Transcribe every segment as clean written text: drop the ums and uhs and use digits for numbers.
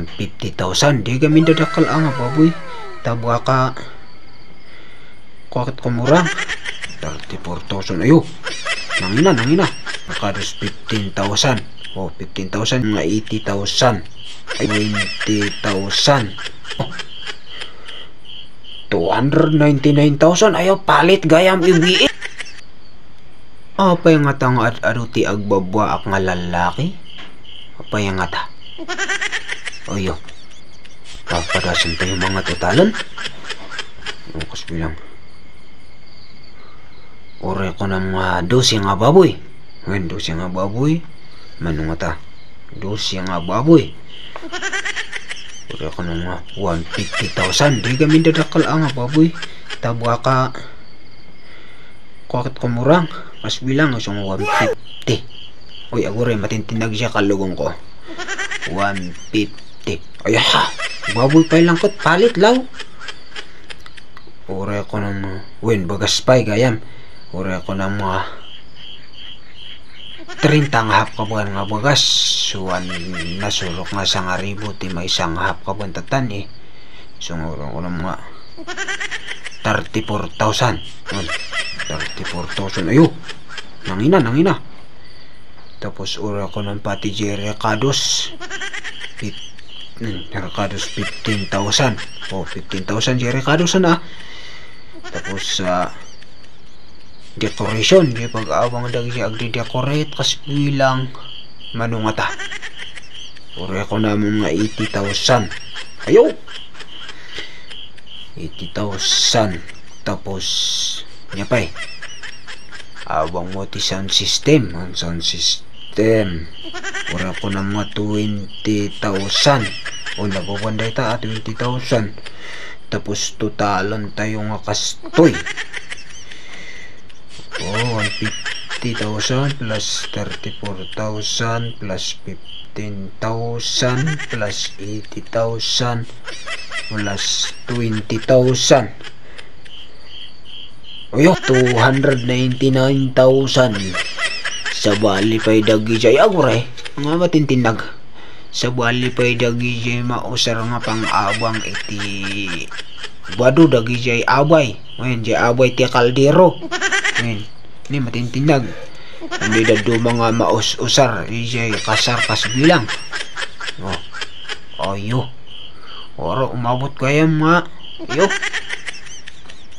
150,000 di kami dadakal ang baboy. Tabwa ka bakit kumurang 34,000 ayo. Nangina nakados 15,000. Oh, 15,000 mga 80,000 ay 20,000. Oh, 299,000 ayaw palit gayam iwi. Apa yung nga tang aruti agbabwa ak nga lalaki? Apa yung nga ta? Oyo. Papadasan tayo mga totalan. Bukas bilang. Ore ko na mga 12 nga baboy. Ngayon 12 nga baboy. Mano nga ta? 12 nga baboy. Ore ko na mga 150,000. Di kami dadakal ang baboy. Tabwa ka bakit kumurang? Mas bilang gusto mo 150. Uy, agure matintinag siya kalugong ko. 150. Ay ha, baboy pa lang kot palit law. Ore ko ng mga win bagas pay gayam. Ore ko ng mga 30 nga hap kabuan nga bagas. Suwan nasulok nga sa nga ribo ti may isang hap kabuan tatan eh. Sunguro ko ng mga 34,000. 34,000 ayo. Nangina. Tapos ura ko ng pati Jericados. Jericados 15,000. Oh, 15,000 Jericados na. Tapos decoration, di pag-awang dagi siya agdi-decorate kas bilang manungata. Ura ko na mga 80,000. Ayo. 80,000. Tapos niya pa awang mo ti sound system. Ang sound system ura ko na mga 20,000. O nagubanday ta 20,000. Tapos totalan tayo nga kastoy. Oh, 150,000 plus 34,000 plus 15,000 plus 80,000 plus 20,000. Oyo, 299,000. Sa bali pa'y dagi jay agure. Nga matintinag. Sa bali pa'y dagi jay mausar nga pang-awang iti bado dagi jay abay. Ngayon jay abay ti kaldero. Ngayon, ini matintinag. Hindi dado mga maus-usar. Jay kasar kas bilang. Oh, ayo. Oro umabot gayam nga.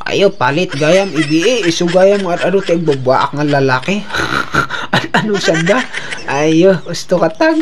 Ayo palit gayam ibi isu gayam at ano tayong babaak nga lalaki. Ano sanda? Ayo gusto katag.